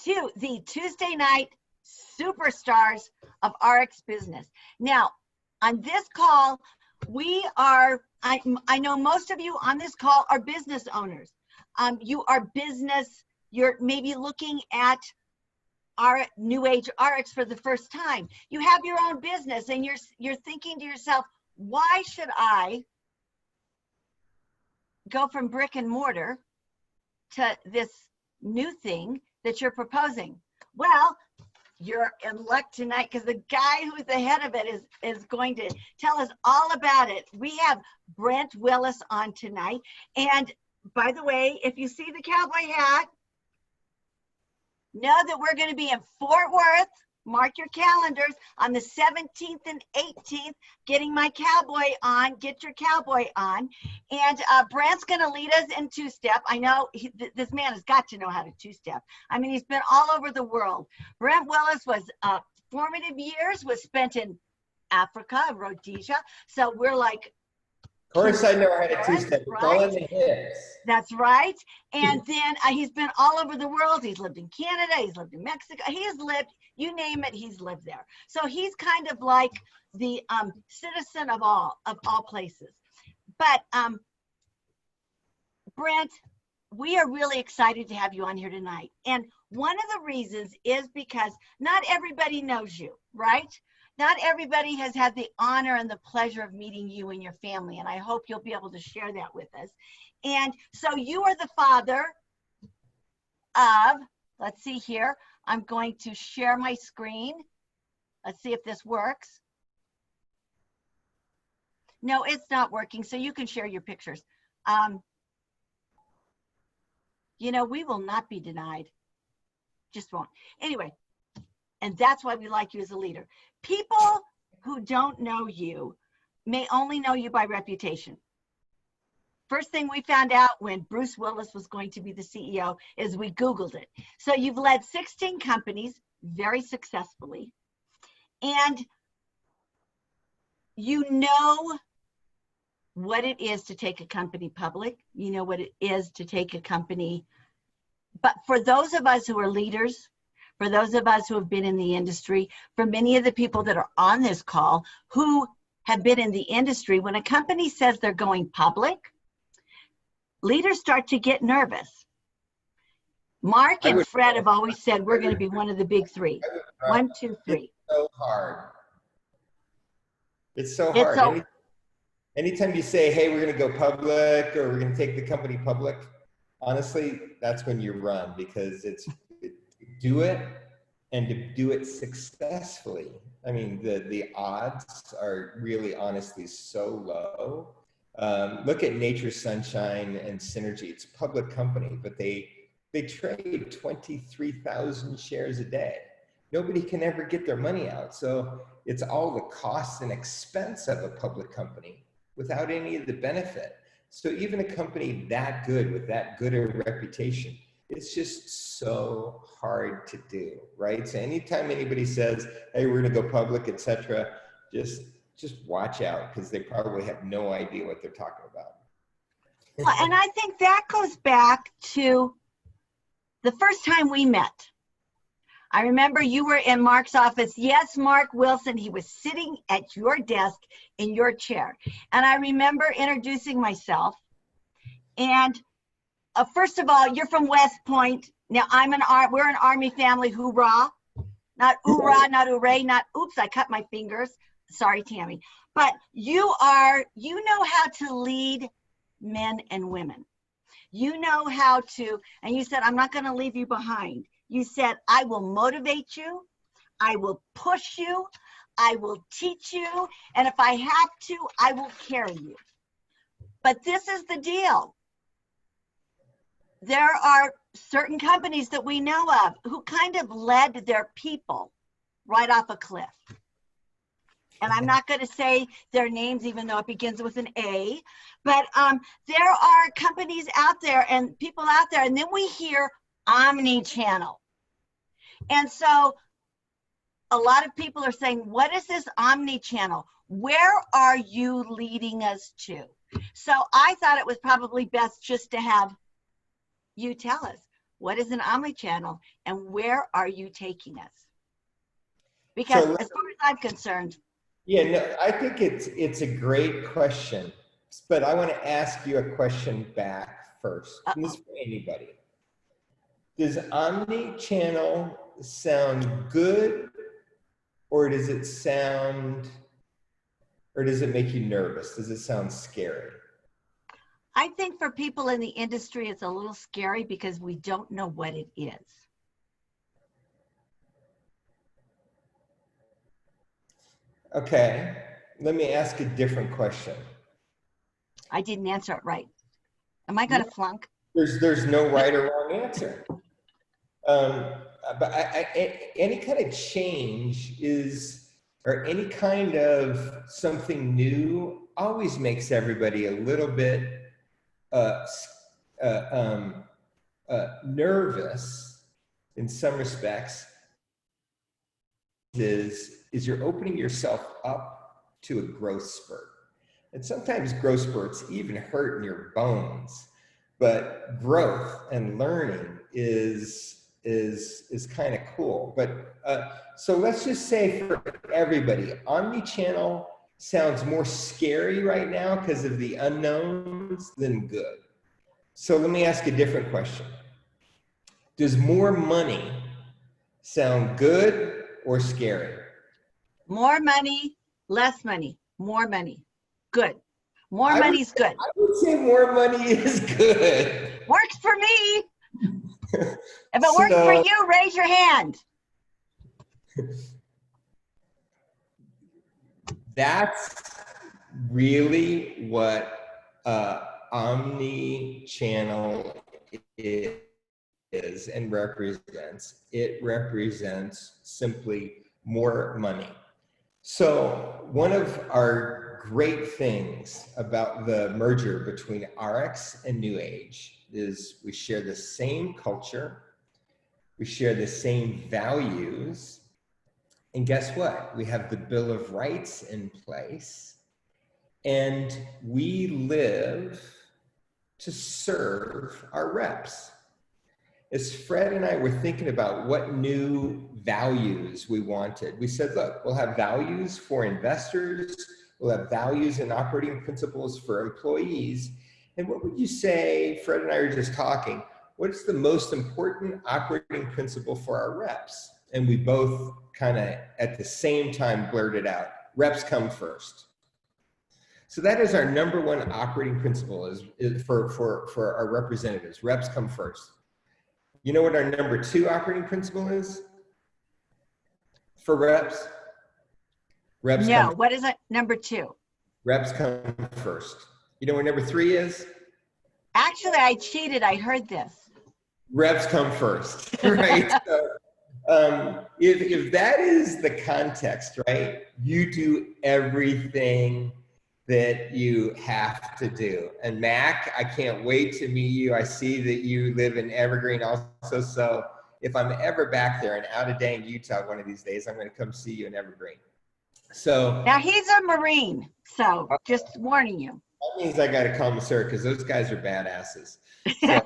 to the Tuesday night superstars of RX business. Now, on this call, we are, I know most of you on this call are business owners. You are business, you're maybe looking at our New Age RX for the first time. You have your own business and you're thinking to yourself, why should I go from brick and mortar to this new thing that you're proposing? Well, you're in luck tonight because the guy who's the head of it is going to tell us all about it. We have Brent Willis on tonight. And by the way, if you see the cowboy hat, know that we're going to be in Fort Worth. Mark your calendars on the 17th and 18th, getting my cowboy on, get your cowboy on. And Brant's going to lead us in two-step. I know this man has got to know how to two-step. I mean, he's been all over the world. Brent Willis was formative years was spent in Africa, Rhodesia. So we're like, of course I know how to two-step. It's all in the hips. That's right. And then he's been all over the world. He's lived in Canada. He's lived in Mexico. He has lived, you name it, he's lived there. So he's kind of like the citizen of all places. But Brent, we are really excited to have you on here tonight. And one of the reasons is because not everybody knows you, right? Not everybody has had the honor and the pleasure of meeting you and your family, and I hope you'll be able to share that with us. And so you are the father of, let's see here, I'm going to share my screen. Let's see if this works. No, it's not working, so you can share your pictures. You know, we will not be denied. Just won't. Anyway, and that's why we like you as a leader. People who don't know you may only know you by reputation. First thing we found out when Bruce Willis was going to be the CEO is we Googled it. So you've led 16 companies very successfully, and you know what it is to take a company public. You know what it is to take a company. But for those of us who are leaders, for those of us who have been in the industry, for many of the people that are on this call who have been in the industry, when a company says they're going public, leaders start to get nervous. Mark and Fred have always said we're going to be one of the big three. 1, 2, 3. It's so hard. It's so hard. Anytime you say, hey, we're going to go public or we're going to take the company public, honestly, that's when you run, because it's do it, and to do it successfully. I mean, the odds are really honestly so low. Look at Nature, Sunshine, and Synergy. It's a public company, but they trade 23,000 shares a day. Nobody can ever get their money out. So it's all the cost and expense of a public company without any of the benefit. So even a company that good, with that good a reputation, it's just so hard to do, right? So anytime anybody says, hey, we're gonna go public, etc., just watch out, because they probably have no idea what they're talking about. Well, and I think that goes back to the first time we met. I remember you were in Mark's office. Yes, Mark Wilson, he was sitting at your desk in your chair. And I remember introducing myself. And first of all, you're from West Point. Now we're an Army family, hoorah. Not hoorah, not hooray, not oops, I cut my fingers. Sorry, Tammy. But you know how to lead men and women. You know how to, and you said, I'm not going to leave you behind. You said, I will motivate you. I will push you. I will teach you. And if I have to, I will carry you. But this is the deal. There are certain companies that we know of who kind of led their people right off a cliff. And I'm not going to say their names, even though it begins with an A, but there are companies out there and people out there, and then we hear omnichannel. And so a lot of people are saying, what is this omnichannel? Where are you leading us to? So I thought it was probably best just to have you tell us, what is an omnichannel, and where are you taking us? Because So, as far as I'm concerned, yeah, no, I think it's a great question, but I want to ask you a question back first. And this is for anybody. Does omni-channel sound good, or does it make you nervous? Does it sound scary? I think for people in the industry, it's a little scary because we don't know what it is. Okay, let me ask a different question. I didn't answer it right. Am I going to flunk? There's no right or wrong answer. But any kind of change or any kind of something new always makes everybody a little bit nervous in some respects. Is you're opening yourself up to a growth spurt. And sometimes growth spurts even hurt in your bones, but growth and learning is kind of cool. But so let's just say for everybody, omnichannel sounds more scary right now because of the unknowns than good. So let me ask a different question. Does more money sound good or scary? More money, less money, more money. Good. More money's good. I would say more money is good. Works for me. If it works for you, raise your hand. That's really what omni-channel is and represents. It represents simply more money. So one of our great things about the merger between Ariix and New Age is we share the same culture, we share the same values, and guess what? We have the Bill of Rights in place, and we live to serve our reps. As Fred and I were thinking about what new values we wanted, we said, look, we'll have values for investors, we'll have values and operating principles for employees. And what would you say, Fred and I are just talking, what's the most important operating principle for our reps? And we both kind of at the same time blurted out, reps come first. So that is our number one operating principle is for our representatives, reps come first. You know what our number two operating principle is for reps? Reps no, come. what is it? Number two. Reps come first. You know what number three is? Actually, I cheated. I heard this. Reps come first, right? So, if that is the context, right? You do everything that you have to do. And Mac, I can't wait to meet you. I see that you live in Evergreen also. So if I'm ever back there and out of dang Utah one of these days, I'm going to come see you in Evergreen. So now he's a Marine, so just warning you. That means I got to call him sir because those guys are badasses. So,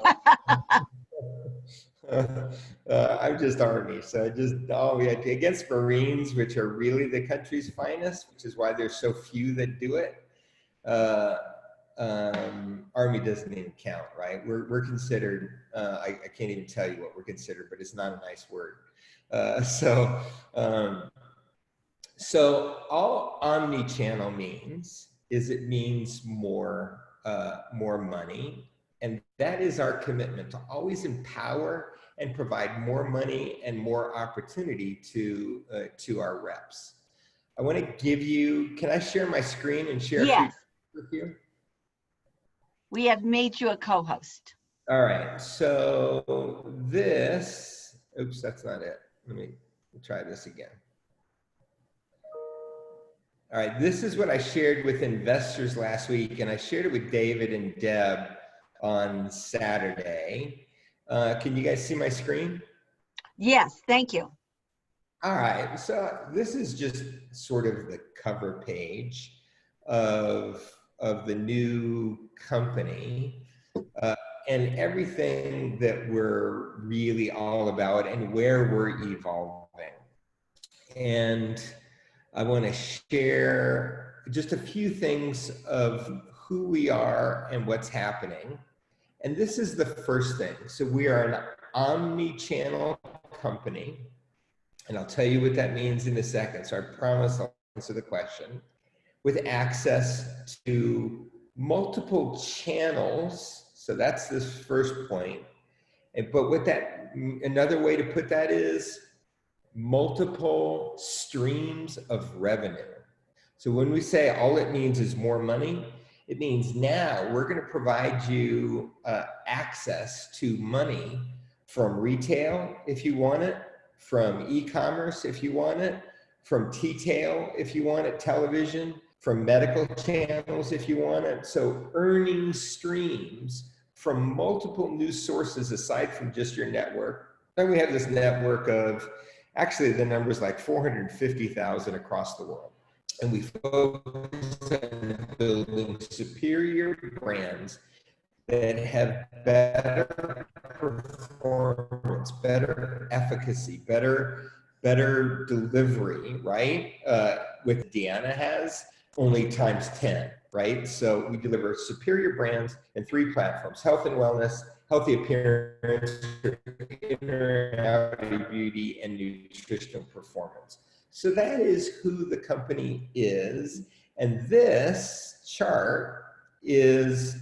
I'm just Army, so against Marines, which are really the country's finest, which is why there's so few that do it. Army doesn't even count, right? We're considered. I can't even tell you what we're considered, but it's not a nice word. So all omni-channel means is it means more money, and that is our commitment to always empower and provide more money and more opportunity to our reps. I want to give you. Can I share my screen and share yes. with you? We have made you a co-host. All right. So this. Oops, that's not it. Let me try this again. All right, this is what I shared with investors last week, and I shared it with David and Deb on Saturday. Can you guys see my screen? Yes, thank you. All right, so this is just sort of the cover page of the new company. and everything that we're really all about and where we're evolving. And I want to share just a few things of who we are and what's happening. And this is the first thing. So we are an omni-channel company. And I'll tell you what that means in a second. So I promise I'll answer the question. With access to multiple channels. So that's this first point. But what that, another way to put that is multiple streams of revenue. So when we say all it means is more money, it means now we're going to provide you access to money from retail if you want it, from e-commerce if you want it, from T-tail if you want it, television, from medical channels if you want it. So earning streams from multiple new sources aside from just your network. Then we have this network of, actually the number's like 450,000 across the world. And we focus on building superior brands that have better performance, better efficacy, better delivery, right? With Deanna has, only times 10, right? So we deliver superior brands in 3 platforms: health and wellness, healthy appearance, inner and outer beauty, and nutritional performance. So that is who the company is. And this chart is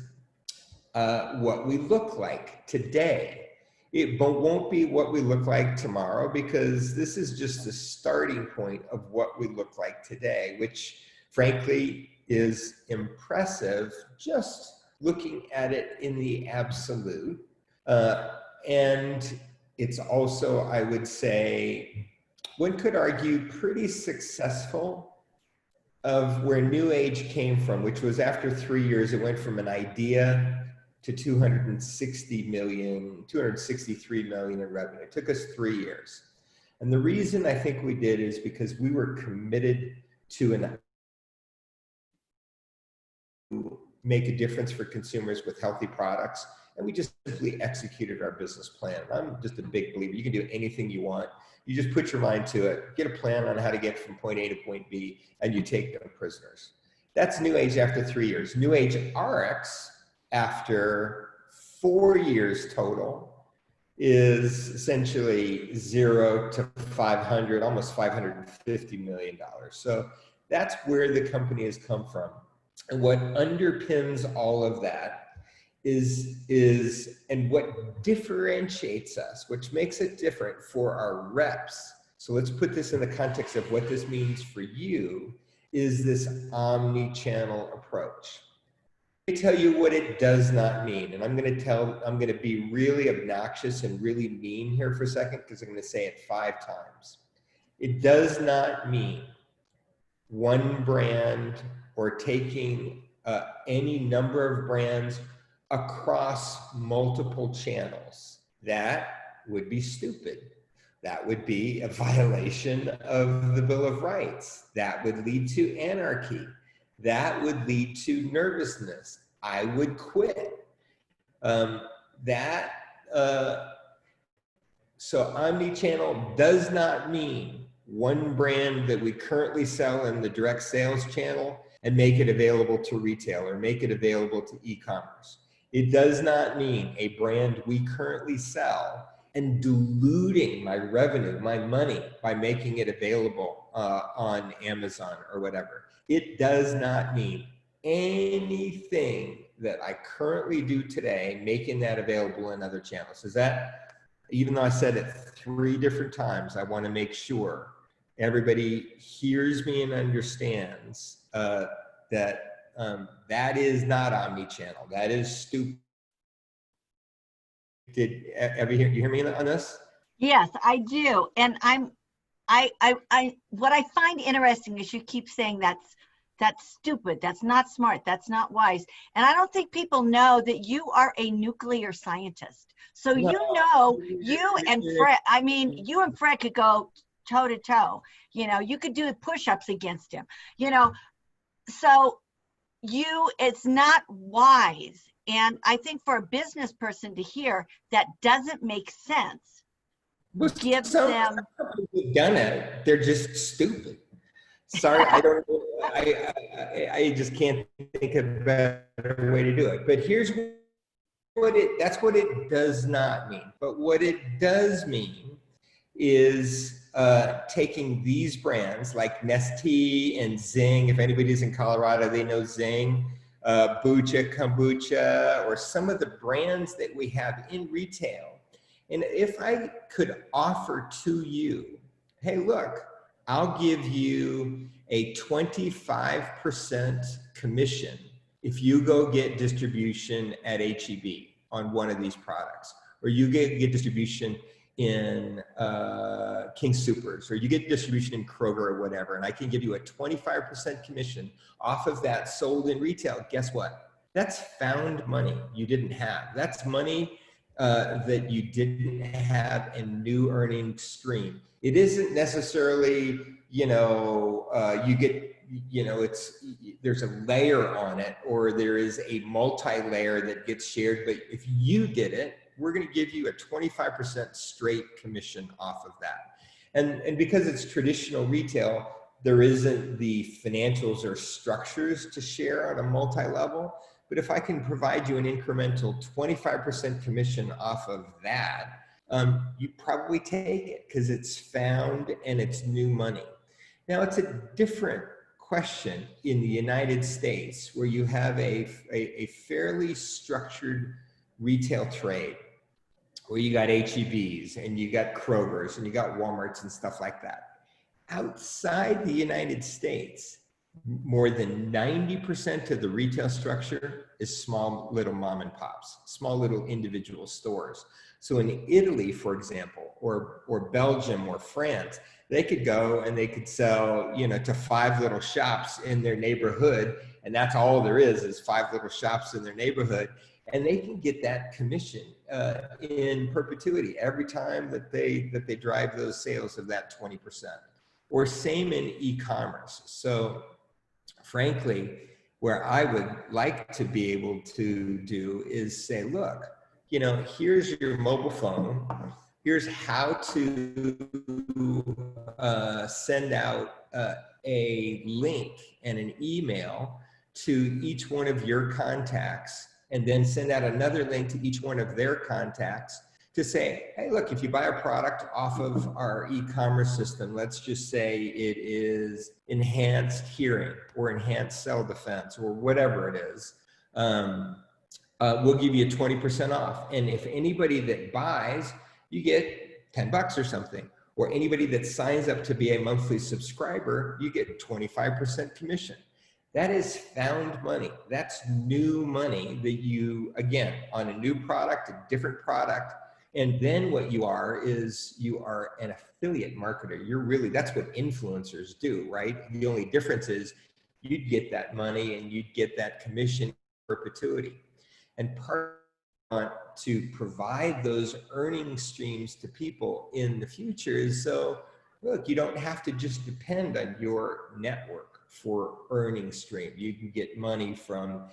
what we look like today. It won't be what we look like tomorrow, because this is just the starting point of what we look like today, which frankly is impressive just looking at it in the absolute. And it's also, I would say, one could argue pretty successful of where New Age came from, which was after 3 years, it went from an idea to 263 million in revenue. It took us 3 years. And the reason I think we did is because we were committed to make a difference for consumers with healthy products. And we just simply executed our business plan. I'm just a big believer. You can do anything you want. You just put your mind to it, get a plan on how to get from point A to point B, and you take no prisoners. That's New Age after 3 years. New Age Ariix, after 4 years total, is essentially 0 to 500, almost $550 million. So that's where the company has come from. And what underpins all of that is and what differentiates us, which makes it different for our reps. So let's put this in the context of what this means for you, is this omni-channel approach. Let me tell you what it does not mean. And I'm going to be really obnoxious and really mean here for a second, because I'm going to say it 5 times. It does not mean one brand or taking any number of brands across multiple channels. That would be stupid. That would be a violation of the Bill of Rights. That would lead to anarchy. That would lead to nervousness. I would quit. So omni-channel does not mean one brand that we currently sell in the direct sales channel and make it available to retail or make it available to e-commerce. It does not mean a brand we currently sell and diluting my revenue, my money, by making it available on Amazon or whatever. It does not mean anything that I currently do today, making that available in other channels. Is that, even though I said it 3 different times, I want to make sure everybody hears me and understands that that is not omni-channel. That is stupid. Did you hear me on this? Yes, I do. And what I find interesting is you keep saying that's stupid, that's not smart, that's not wise. And I don't think people know that you are a nuclear scientist. So no. You and Fred, you and Fred could go toe to toe. You could do push-ups against him, so it's not wise And I think for a business person to hear that doesn't make sense, Well, gives some them, companies have done it. They're just stupid. Sorry, I don't. I just can't think of a better way to do it. But here's what it. That's what it does not mean. But what it does mean is taking these brands like Nestea and Zing. If anybody's in Colorado, they know Zing, Bucha, Kombucha, or some of the brands that we have in retail. And if I could offer to you, hey, look, I'll give you a 25% commission if you go get distribution at HEB on one of these products, or you get distribution in King Soopers, or you get distribution in Kroger or whatever, and I can give you a 25% commission off of that sold in retail. Guess what? That's found money you didn't have. That's money that you didn't have in new earning stream. It isn't necessarily, you get, there's a layer on it, or there is a multi-layer that gets shared. But if you did it, we're going to give you a 25% straight commission off of that. And because it's traditional retail, there isn't the financials or structures to share on a multi-level. But if I can provide you an incremental 25% commission off of that, you probably take it because it's found and it's new money. Now, it's a different question in the United States, where you have a fairly structured retail trade, where you got HEBs and you got Krogers and you got Walmarts and stuff like that. Outside the United States, more than 90% of the retail structure is small little mom and pops, small little individual stores. So in Italy, for example, or Belgium or France, they could go and they could sell, to 5 little shops in their neighborhood, and that's all there is 5 little shops in their neighborhood, and they can get that commission in perpetuity every time that they drive those sales of that 20%. Or same in e-commerce. So frankly, where I would like to be able to do is say, look, here's your mobile phone. Here's how to send out a link and an email to each one of your contacts, and then send out another link to each one of their contacts to say, hey, look, if you buy a product off of our e-commerce system, let's just say it is enhanced hearing or enhanced cell defense or whatever it is, we'll give you 20% off. And if anybody that buys, you get $10 or something. Or anybody that signs up to be a monthly subscriber, you get 25% commission. That is found money. That's new money that you, again, on a new product, a different product. And then what you are is you are an affiliate marketer. You're really, that's what influencers do, right? The only difference is you'd get that money and you'd get that commission in perpetuity. And part to provide those earning streams to people in the future is so, look, you don't have to just depend on your network for earning stream. You can get money from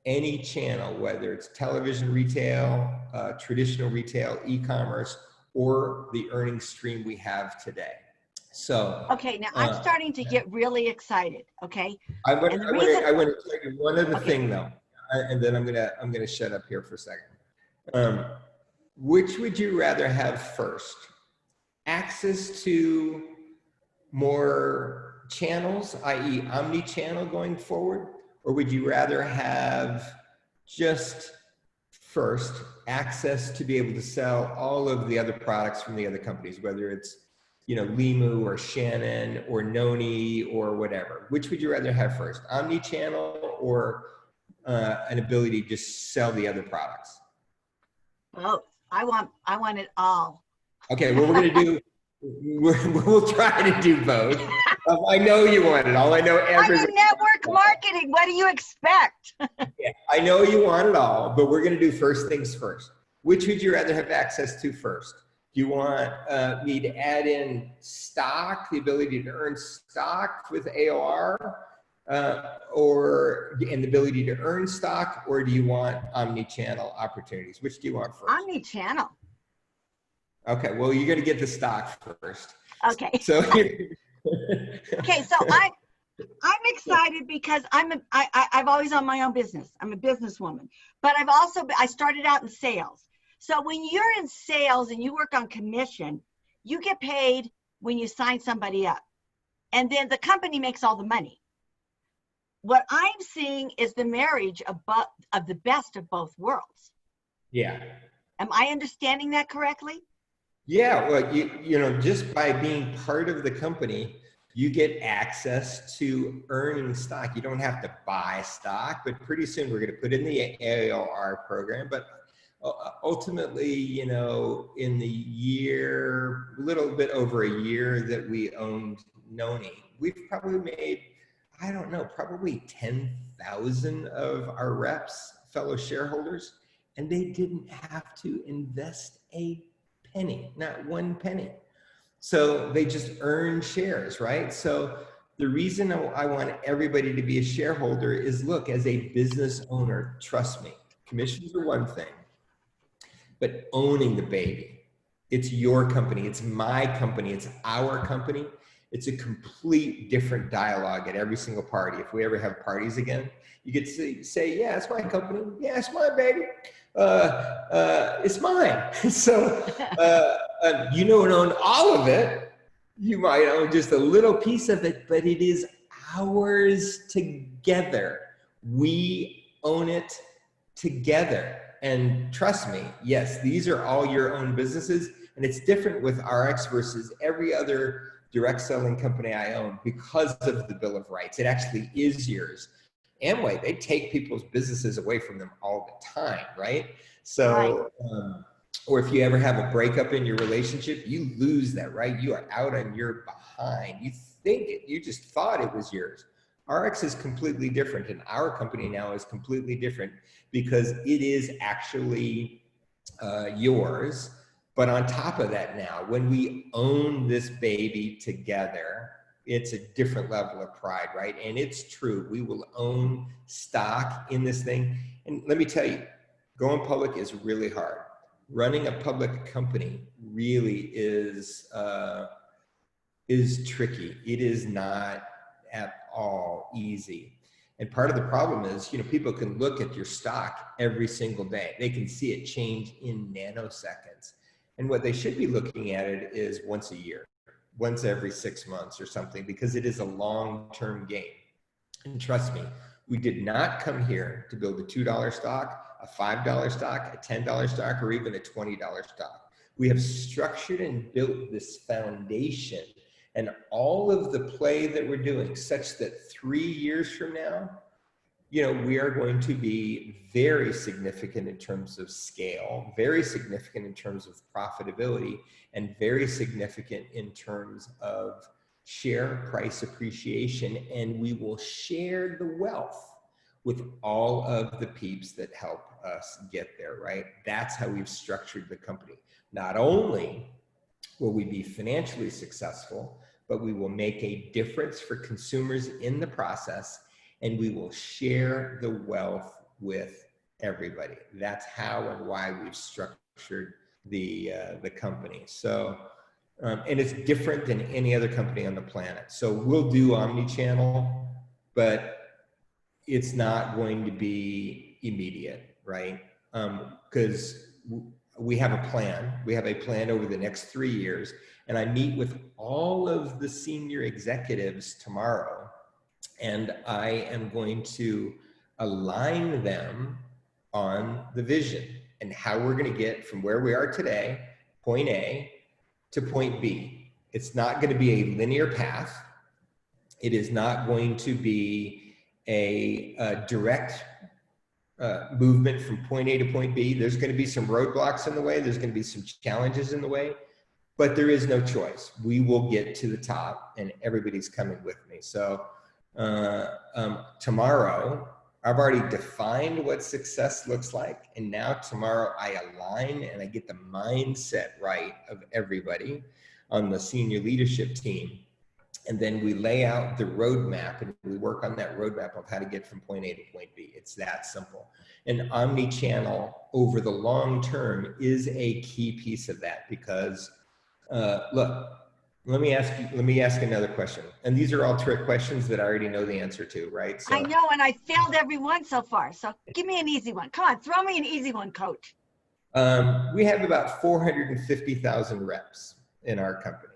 any channel, whether it's television retail, traditional retail, e-commerce, or the earning stream we have today. So okay, now I'm starting to get really excited. Okay, I want to tell you one other thing though, and then I'm gonna shut up here for a second. Which would you rather have first? Access to more channels, i.e. omni-channel going forward? Or would you rather have just first access to be able to sell all of the other products from the other companies, whether it's, Limu or Shannon or Noni or whatever? Which would you rather have first, omni-channel or an ability to just sell the other products? Both. I want it all. Okay, well, we'll try to do both. I know you want it all. I know everybody. I'm in network marketing. What do you expect? Yeah, I know you want it all, but we're going to do first things first. Which would you rather have access to first? Do you want me to add in stock, the ability to earn stock with AOR? and the ability to earn stock, or do you want omni-channel opportunities? Which do you want first? Omni-channel. Okay, well, you're going to get the stock first. Okay. So, Okay, so I'm excited because I've always owned my own business. I'm a businesswoman, but I started out in sales. So when you're in sales and you work on commission, you get paid when you sign somebody up, and then the company makes all the money. What I'm seeing is the marriage of the best of both worlds. yeah. Am I understanding that correctly? Yeah, well, you know, just by being part of the company, you get access to earning stock. You don't have to buy stock, but pretty soon we're going to put in the AOR program. But ultimately, you know, in the year, a little bit over a year that we owned Noni, we've probably made, I don't know, probably 10,000 of our reps, fellow shareholders, and they didn't have to invest a penny, not one penny. So they just earn shares, right? So the reason I want everybody to be a shareholder is, look, as a business owner, trust me, commissions are one thing, but owning the baby, it's your company, it's my company, it's our company. It's a complete different dialogue at every single party. If we ever have parties again, you get to say, yeah, it's my company. Yeah, it's my baby. It's mine. So you don't own all of it. You might own just a little piece of it, but it is ours together. We own it together. And trust me, yes, these are all your own businesses. And it's different with RX versus every other direct selling company I own because of the Bill of Rights. It actually is yours. Amway, they take people's businesses away from them all the time, right? So, right. Or if you ever have a breakup in your relationship, you lose that, right? You are out on your behind. You just thought it was yours. RX is completely different, and our company now is completely different because it is actually yours. But on top of that now, when we own this baby together, it's a different level of pride, right? And it's true, we will own stock in this thing. And let me tell you, going public is really hard. Running a public company really is tricky. It is not at all easy. And part of the problem is, you know, people can look at your stock every single day. They can see it change in nanoseconds. And what they should be looking at it is once a year, once every 6 months or something, because it is a long-term game. And trust me, we did not come here to build a $2 stock, a $5 stock, a $10 stock, or even a $20 stock. We have structured and built this foundation and all of the play that we're doing such that 3 years from now, you know, we are going to be very significant in terms of scale, very significant in terms of profitability, and very significant in terms of share price appreciation. And we will share the wealth with all of the peeps that help us get there, right? That's how we've structured the company. Not only will we be financially successful, but we will make a difference for consumers in the process, and we will share the wealth with everybody. That's how and why we've structured the company. So, and it's different than any other company on the planet. So we'll do omni-channel, but it's not going to be immediate, right? Because we have a plan. We have a plan over the next 3 years, and I meet with all of the senior executives tomorrow, and I am going to align them on the vision and how we're going to get from where we are today, point A, to point B. It's not going to be a linear path. It is not going to be a direct movement from point A to point B. There's going to be some roadblocks in the way. There's going to be some challenges in the way, but there is no choice. We will get to the top, and everybody's coming with me. So tomorrow, I've already defined what success looks like. And now tomorrow I align and I get the mindset right of everybody on the senior leadership team. And then we lay out the roadmap and we work on that roadmap of how to get from point A to point B. It's that simple. And omni-channel over the long term is a key piece of that because look, let me ask another question. And these are all trick questions that I already know the answer to, right? So, I know, and I failed every one so far. So give me an easy one. Come on, throw me an easy one, coach. we have about 450,000 reps in our company.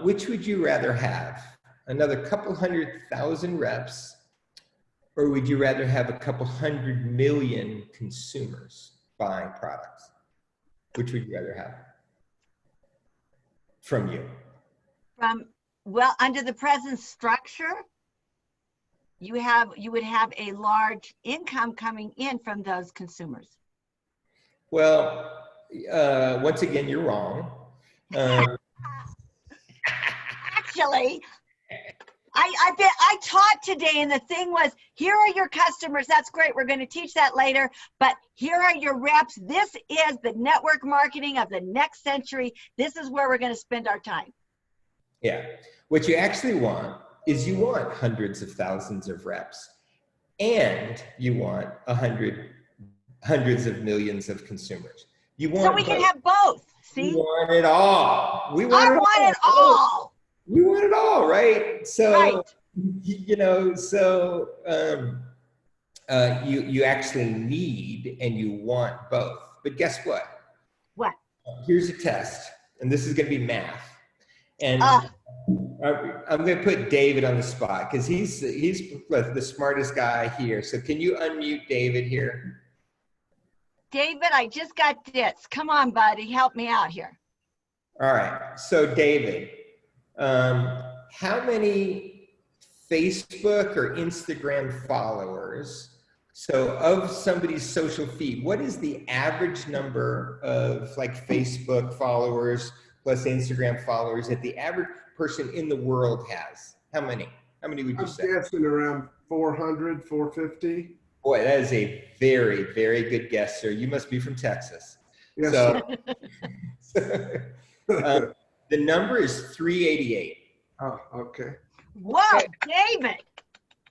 Which would you rather have? Another couple 100,000 reps, or would you rather have a couple 100 million consumers buying products? Which would you rather have from you? Well, under the present structure, you would have a large income coming in from those consumers. Well, once again, you're wrong. Actually, I taught today, and the thing was, here are your customers. That's great. We're going to teach that later. But here are your reps. This is the network marketing of the next century. This is where we're going to spend our time. Yeah. What you actually want is you want hundreds of thousands of reps, and you want hundreds of millions of consumers. You want so we can have both. See? We want it all. I want it all. We want it all, right? So, right. You know, so you actually need and you want both. But guess what? What? Here's a test, and this is going to be math. And I'm going to put David on the spot because he's the smartest guy here. So can you unmute David here? David, I just got this. Come on, buddy. Help me out here. All right. So David, how many Facebook or Instagram followers, so of somebody's social feed, what is the average number of like Facebook followers plus Instagram followers that the average person in the world has? How many? How many would you say? I'm guessing around 400, 450. Boy, that is a very, very good guess, sir. You must be from Texas. Yes, So, the number is 388. Oh, okay. Whoa, David.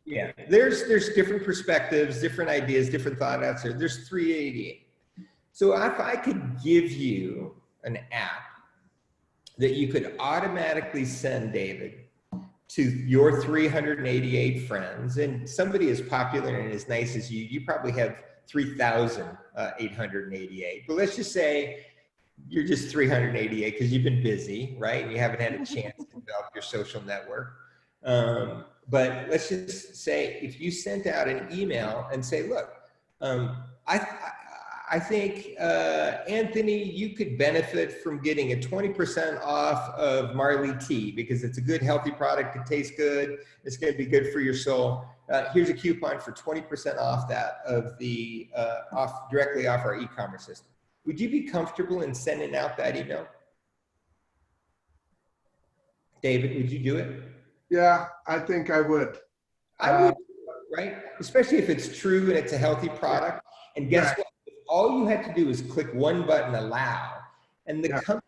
Yeah, there's different perspectives, different ideas, different thought outs there. There's 388. So if I could give you an app that you could automatically send, David, to your 388 friends, and somebody as popular and as nice as you probably have 3,888. But let's just say you're just 388 because you've been busy, right? And you haven't had a chance to develop your social network. But let's just say if you sent out an email and say, look, I think, Anthony, you could benefit from getting a 20% off of Marley tea because it's a good, healthy product. It tastes good. It's going to be good for your soul. Here's a coupon for 20% off that directly off our e-commerce system. Would you be comfortable in sending out that email? David, would you do it? Yeah, I think I would. I would, right? Especially if it's true and it's a healthy product. And guess what? All you had to do is click one button, allow, and the company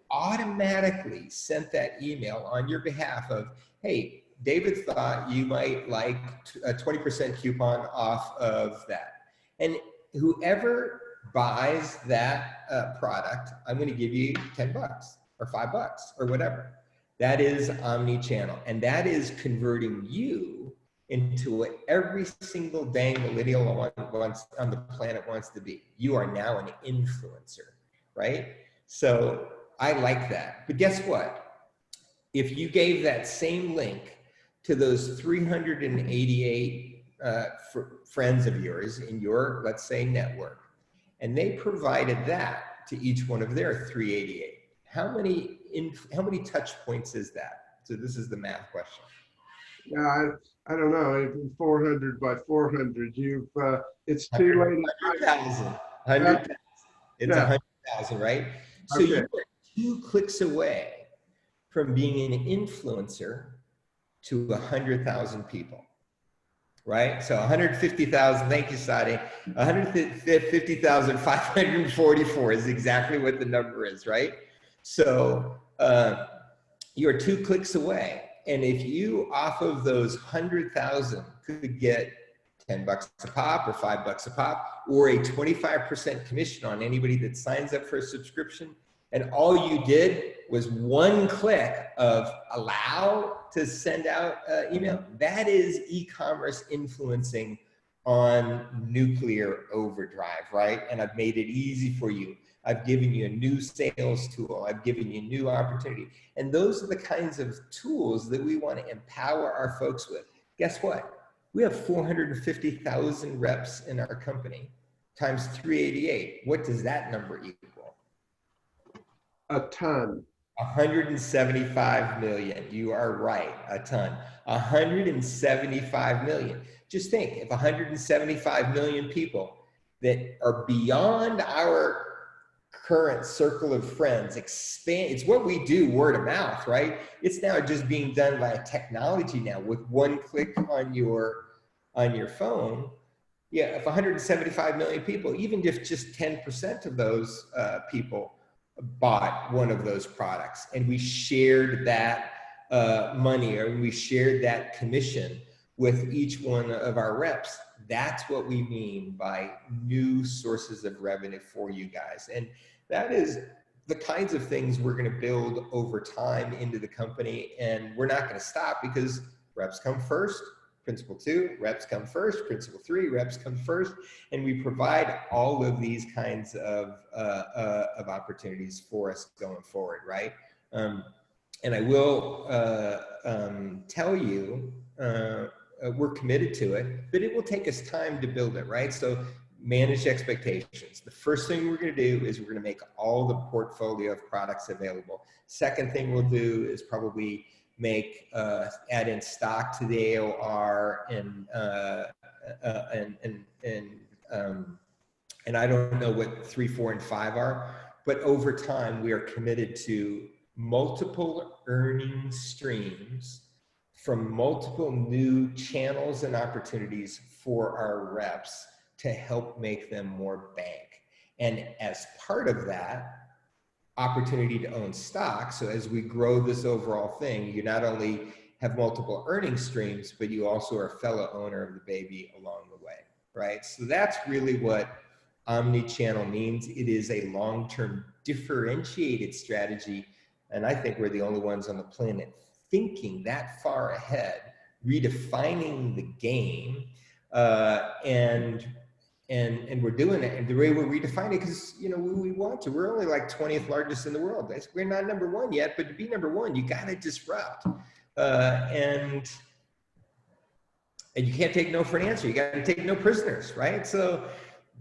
automatically sent that email on your behalf of, hey, David thought you might like a 20% coupon off of that. And whoever buys that product, I'm going to give you $10 or $5 or whatever. That is omni-channel, and that is converting you into what every single dang millennial on the planet wants to be. You are now an influencer, right? So I like that. But guess what? If you gave that same link to those 388 friends of yours in your, let's say, network, and they provided that to each one of their 388, how many touch points is that? So this is the math question. Yeah, I don't know. 400 by 400. It's too late. 100,000. It's 100,000, right? So you are 2 clicks away from being an influencer to 100,000 people, right? So 150,000. Thank you, Sadi. 150,544 is exactly what the number is, right? So you're 2 clicks away. And if you, off of those 100,000, could get $10 a pop or $5 a pop, or a 25% commission on anybody that signs up for a subscription, and all you did was 1 click of allow to send out email, that is e-commerce influencing on nuclear overdrive, right? And I've made it easy for you. I've given you a new sales tool. I've given you new opportunity. And those are the kinds of tools that we want to empower our folks with. Guess what? We have 450,000 reps in our company times 388. What does that number equal? A ton. 175 million. You are right, a ton. 175 million. Just think, if 175 million people that are beyond our current circle of friends expand, it's what we do, word of mouth, right? It's now just being done by technology now with 1 click on your phone. Yeah, if 175 million people, even if just 10% of those people bought one of those products, and we shared that money, or we shared that commission with each one of our reps, that's what we mean by new sources of revenue for you guys. And that is the kinds of things we're going to build over time into the company. And we're not going to stop, because reps come first. Principle 2, reps come first. Principle 3, reps come first. And we provide all of these kinds of opportunities for us going forward, right? And I will tell you, we're committed to it, but it will take us time to build it, right? So manage expectations. The first thing we're going to do is we're going to make all the portfolio of products available. Second thing we'll do is probably make add in stock to the AOR, and I don't know what 3, 4, and 5 are, but over time we are committed to multiple earning streams from multiple new channels and opportunities for our reps to help make them more bank. And as part of that, opportunity to own stock. So as we grow this overall thing, you not only have multiple earning streams, but you also are a fellow owner of the baby along the way, right? So that's really what omnichannel means. It is a long-term differentiated strategy. And I think we're the only ones on the planet thinking that far ahead, redefining the game, and we're doing it. And the way we're redefining it, because we want to. We're only like 20th largest in the world. We're not number 1 yet, but to be number 1, you got to disrupt. And you can't take no for an answer. You got to take no prisoners, right? So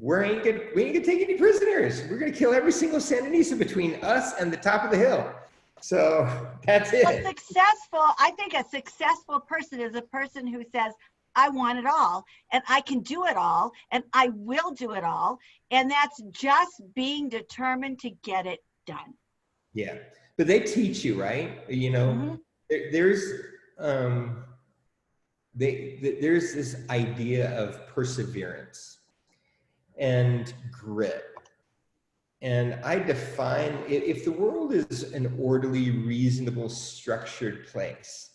we ain't gonna take any prisoners. We're gonna kill every single Sandinista between us and the top of the hill. So that's it. I think a successful person is a person who says, I want it all, and I can do it all, and I will do it all. And that's just being determined to get it done. Yeah, but they teach you, right? There's this idea of perseverance and grit. And I define, if the world is an orderly, reasonable, structured place,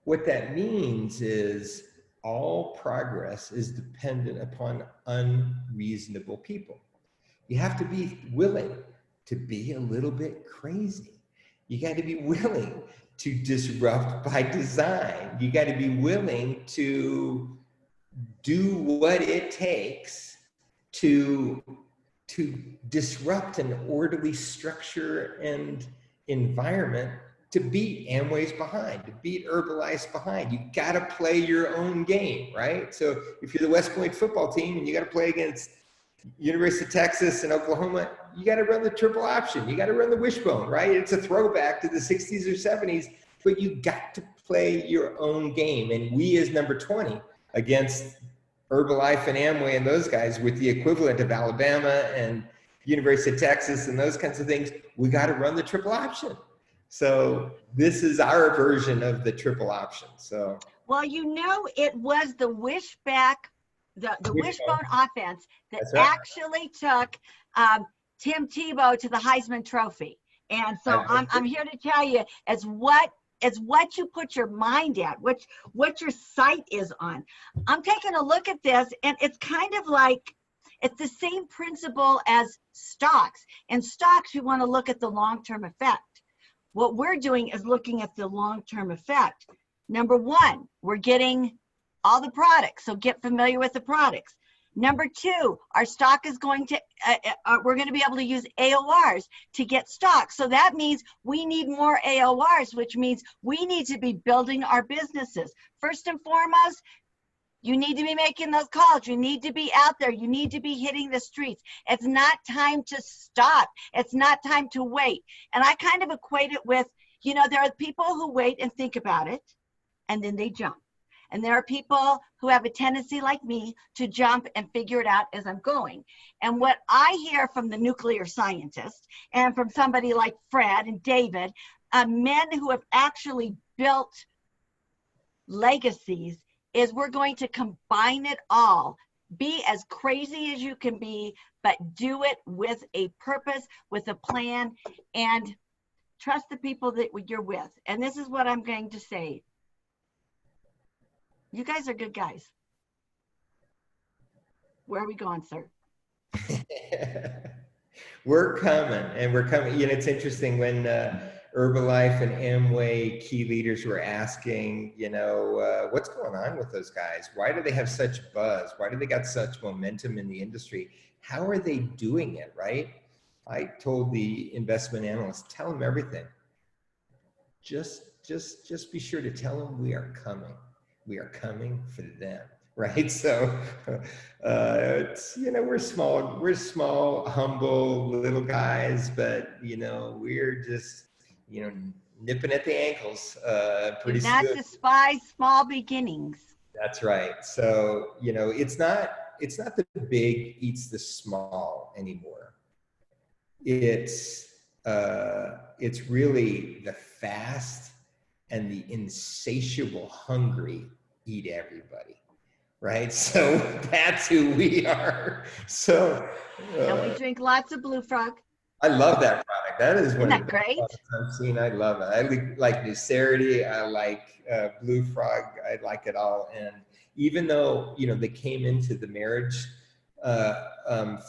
what that means is all progress is dependent upon unreasonable people. You have to be willing to be a little bit crazy. You got to be willing to disrupt by design. You got to be willing to do what it takes to disrupt an orderly structure and environment to beat Amway's behind, to beat Herbalife behind. You got to play your own game, right? So if you're the West Point football team and you got to play against University of Texas and Oklahoma, you got to run the triple option. You got to run the wishbone, right? It's a throwback to the 60s or 70s, but you got to play your own game. And we as number 20 against Herbalife and Amway and those guys with the equivalent of Alabama and University of Texas and those kinds of things, we got to run the triple option. So this is our version of the triple option. So well, it was the the wishbone offense that right. actually took Tim Tebow to the Heisman Trophy. And so I'm here to tell you, it's what you put your mind at, what your sight is on. I'm taking a look at this, and it's kind of like, it's the same principle as stocks. In stocks, you want to look at the long-term effect. What we're doing is looking at the long-term effect. Number one, we're getting all the products, so get familiar with the products. Number two, our stock is going to, we're going to be able to use AORs to get stock. So that means we need more AORs, which means we need to be building our businesses. First and foremost, you need to be making those calls. You need to be out there. You need to be hitting the streets. It's not time to stop. It's not time to wait. And I kind of equate it with, you know, there are people who wait and think about it, and then they jump. And there are people who have a tendency like me to jump and figure it out as I'm going. And what I hear from the nuclear scientists and from somebody like Fred and David, men who have actually built legacies, is we're going to combine it all. Be as crazy as you can be, but do it with a purpose, with a plan, and trust the people that you're with. And this is what I'm going to say. You guys are good guys. Where are we going, sir? We're coming, and we're coming. You know, it's interesting when Herbalife and Amway key leaders were asking, you know, what's going on with those guys? Why do they have such buzz? Why do they got such momentum in the industry? How are they doing it, right? I told the investment analyst, tell them everything. Just be sure to tell them we are coming. We are coming for them, right? So, it's, you know, we're small, humble little guys, but, you know, we're just, you know, nipping at the ankles pretty soon. Do not despise small beginnings. That's right. So, you know, it's not the big eats the small anymore. It's really the fast and the insatiable hungry eat everybody, right? So that's who we are. So and we drink lots of Blue Frog. I love that product. That is one Isn't of that the great? products I've seen. I love it. I like Nucerity. I like Blue Frog. I like it all. And even though, you know, they came into the marriage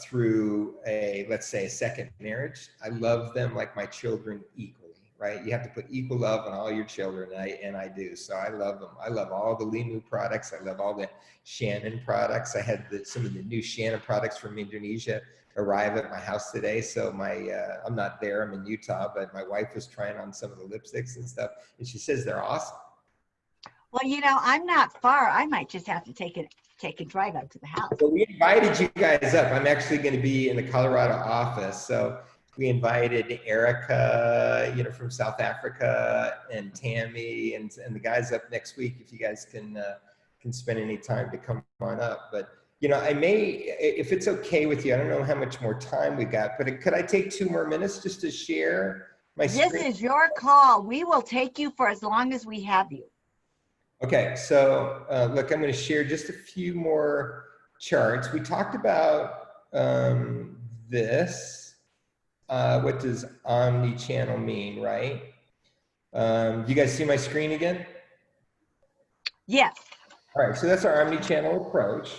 through let's say a second marriage, I love them like my children equally, right? You have to put equal love on all your children, and I do. So I love them. I love all the Limu products. I love all the Shannon products. I had some of the new Shannon products from Indonesia arrive at my house today. So I'm not there, I'm in Utah, but my wife was trying on some of the lipsticks and stuff, and she says they're awesome. Well, you know, I'm not far. I might just have to take a drive out to the house. So we invited you guys up. I'm actually going to be in the Colorado office. So we invited Erica, you know, from South Africa, and Tammy, and the guys up next week. If you guys can spend any time to come on up. But, you know, I may, if it's okay with you, I don't know how much more time we got, but could I take 2 more minutes just to share my screen? This is your call. We will take you for as long as we have you. Okay, so look, I'm going to share just a few more charts. We talked about this. What does omni-channel mean, right? Do you guys see my screen again? Yes. All right, so that's our omni-channel approach.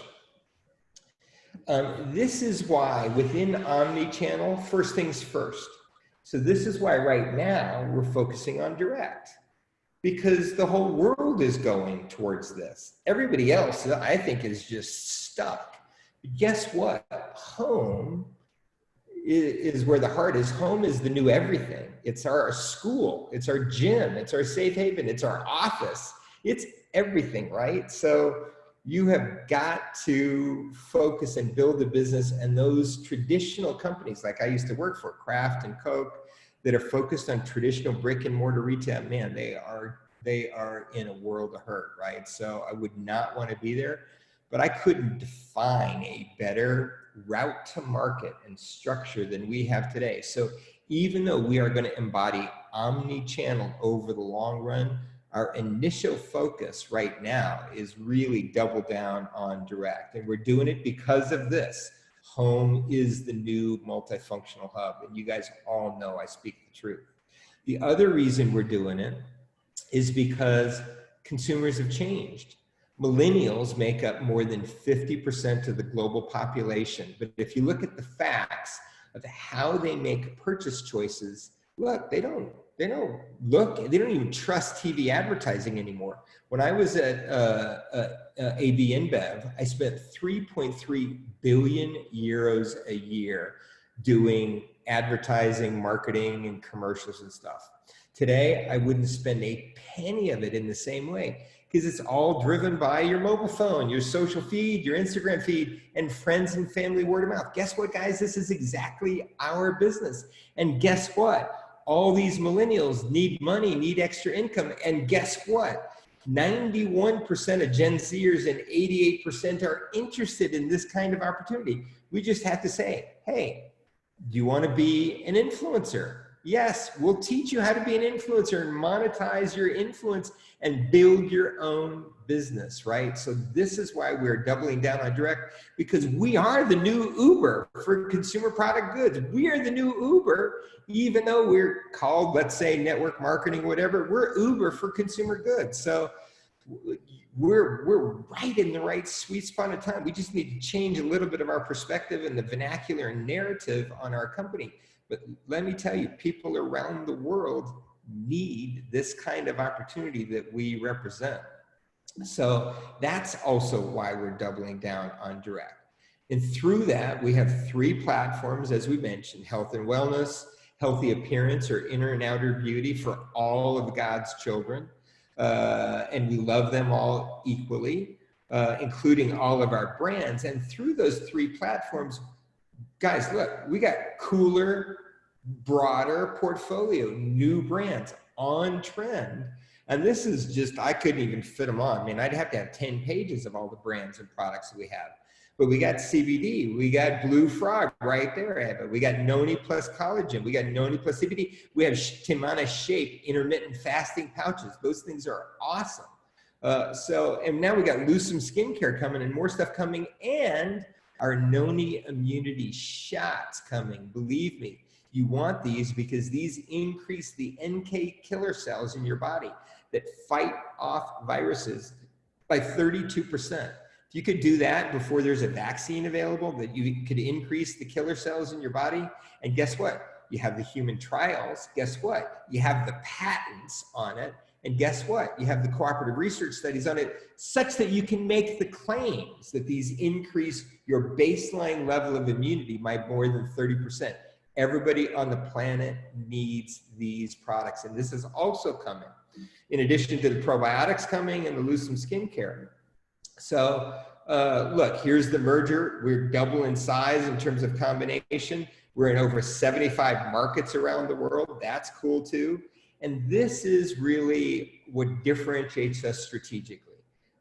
This is why within omni-channel, first things first. So this is why right now we're focusing on direct, because the whole world is going towards this. Everybody else, I think, is just stuck. But guess what? Home is where the heart is. Home is the new everything. It's our school, it's our gym, it's our safe haven, it's our office. It's everything, right? So you have got to focus and build a business, and those traditional companies, like I used to work for, Kraft and Coke, that are focused on traditional brick and mortar retail, man, they are in a world of hurt, right? So I would not want to be there, but I couldn't define a better route to market and structure than we have today. So even though we are going to embody omni-channel over the long run, our initial focus right now is really double down on direct. And we're doing it because of this. home is the new multifunctional hub. And you guys all know I speak the truth. The other reason we're doing it is because consumers have changed. Millennials make up more than 50% of the global population. But if you look at the facts of how they make purchase choices, look, they don't even trust TV advertising anymore. When I was at AB InBev, I spent 3.3 billion euros a year doing advertising, marketing, and commercials and stuff. Today, I wouldn't spend a penny of it in the same way, because it's all driven by your mobile phone, your social feed, your Instagram feed, and friends and family word of mouth. Guess what, guys? This is exactly our business. And guess what? All these millennials need money, need extra income. And guess what? 91% of Gen Zers and 88% are interested in this kind of opportunity. We just have to say, hey, do you want to be an influencer? Yes, we'll teach you how to be an influencer and monetize your influence and build your own business, right? So this is why we're doubling down on direct, because we are the new Uber for consumer product goods. We are the new Uber, even though we're called, let's say, network marketing, whatever, we're Uber for consumer goods. So we're right in the right sweet spot of time. We just need to change a little bit of our perspective and the vernacular and narrative on our company. But let me tell you, people around the world need this kind of opportunity that we represent. So that's also why we're doubling down on direct. And through that, we have 3 platforms, as we mentioned: health and wellness, healthy appearance or inner and outer beauty for all of God's children. And we love them all equally, including all of our brands. And through those 3 platforms, guys, look, we got cooler, broader portfolio, new brands on trend. And this is just, I couldn't even fit them on. I mean, I'd have to have 10 pages of all the brands and products that we have. But we got CBD, we got Blue Frog right there. We got Noni plus collagen, we got Noni plus CBD. We have Timana Shape intermittent fasting pouches. Those things are awesome. And now we got Lucem skincare coming and more stuff coming, and our Noni immunity shots coming. Believe me, you want these because these increase the NK killer cells in your body that fight off viruses by 32%. If you could do that before there's a vaccine available, that you could increase the killer cells in your body. And guess what? You have the human trials. Guess what? You have the patents on it. And guess what? You have the cooperative research studies on it, such that you can make the claims that these increase your baseline level of immunity by more than 30%. Everybody on the planet needs these products. And this is also coming, in addition to the probiotics coming and the Lucem skincare. So look, here's the merger. We're double in size in terms of combination. We're in over 75 markets around the world. That's cool too. And this is really what differentiates us strategically.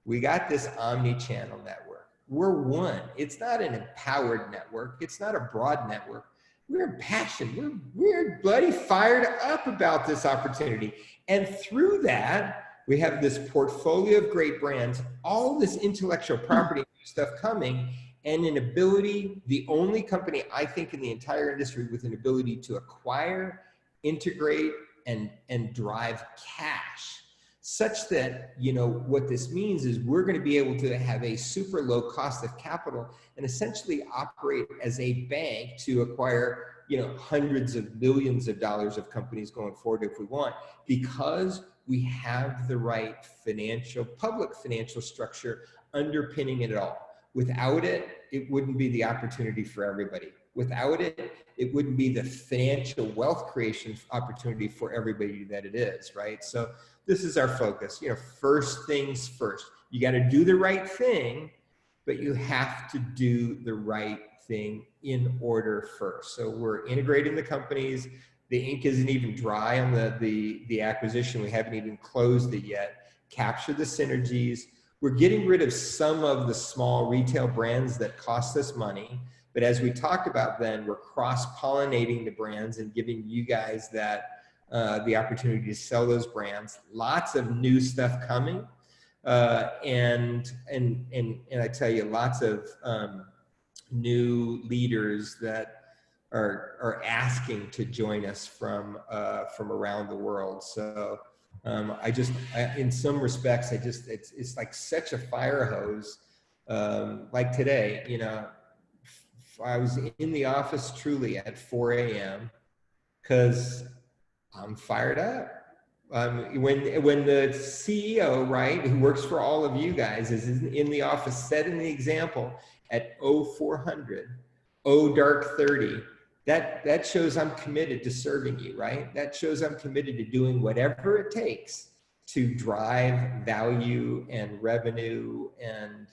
We got this omni-channel network. We're one. It's not an empowered network. It's not a broad network. We're passionate. We're bloody fired up about this opportunity. And through that, we have this portfolio of great brands, all this intellectual property stuff coming, and an ability, the only company I think in the entire industry with an ability to acquire, integrate, and drive cash, such that, you know, what this means is we're going to be able to have a super low cost of capital and essentially operate as a bank to acquire, you know, hundreds of millions of dollars of companies going forward if we want, because we have the right public financial structure underpinning it all. Without it, it wouldn't be the opportunity for everybody. Without it, it wouldn't be the financial wealth creation opportunity for everybody that it is, right? So this is our focus. You know, first things first. You got to do the right thing, but you have to do the right thing in order first. So we're integrating the companies. The ink isn't even dry on the acquisition. We haven't even closed it yet. Capture the synergies. We're getting rid of some of the small retail brands that cost us money. But as we talked about then, we're cross-pollinating the brands and giving you guys that the opportunity to sell those brands. Lots of new stuff coming. And I tell you, lots of new leaders that are asking to join us from around the world. So in some respects, it's like such a fire hose. Like today, you know, I was in the office truly at 4 a.m. because I'm fired up. When the CEO, right, who works for all of you guys, is in the office setting the example at 0400, dark 30, that shows I'm committed to serving you, right? That shows I'm committed to doing whatever it takes to drive value and revenue and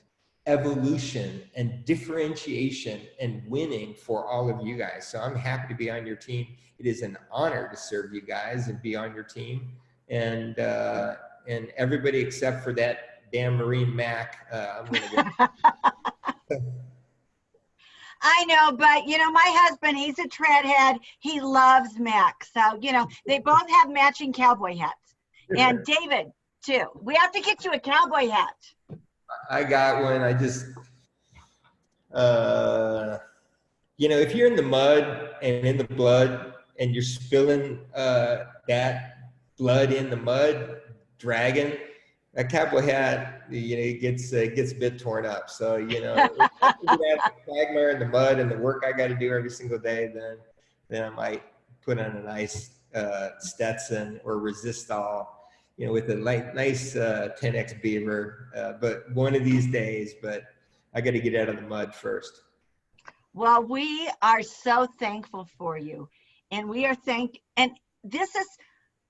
evolution and differentiation and winning for all of you guys. So I'm happy to be on your team. It is an honor to serve you guys and be on your team. And everybody except for that damn Marine Mac, I'm gonna go. I know, but you know, my husband, he's a treadhead. He loves Mac. So, you know, they both have matching cowboy hats. And David, too. We have to get you a cowboy hat. I got one. I just, you know, if you're in the mud and in the blood and you're spilling that blood in the mud, dragging, that cowboy hat, you know, it gets a bit torn up. So, you know, if that quagmire in the mud and the work I got to do every single day, then I might put on a nice Stetson or Resistol, you know, with a nice 10X beaver, but one of these days, but I got to get out of the mud first. Well, we are so thankful for you. And we are and this is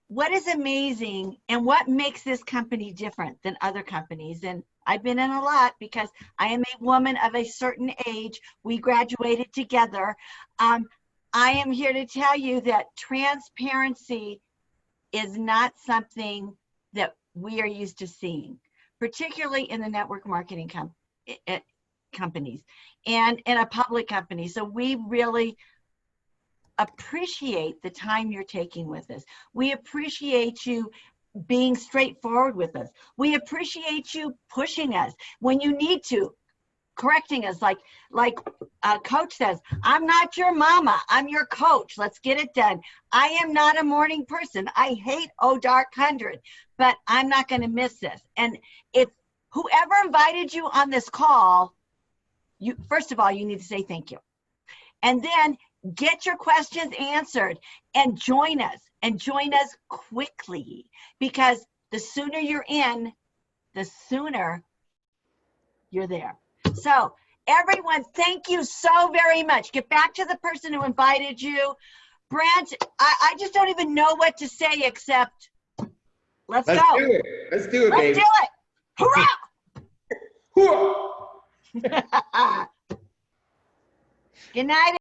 what is amazing and what makes this company different than other companies. And I've been in a lot because I am a woman of a certain age. We graduated together. I am here to tell you that transparency is not something that we are used to seeing, particularly in the network marketing companies and in a public company. So we really appreciate the time you're taking with us. We appreciate you being straightforward with us. We appreciate you pushing us when you need to, correcting us like coach says, I'm not your mama, I'm your coach. Let's get it done. I am not a morning person. I hate dark 100, but I'm not going to miss this. And if whoever invited you on this call, you first of all, you need to say thank you. And then get your questions answered and join us quickly, because the sooner you're in, the sooner you're there. So everyone, thank you so very much. Get back to the person who invited you. Brent, I just don't even know what to say except let's go. Do it. Let's do it, baby. Let's do it. Hurrah! Hurrah! Good night.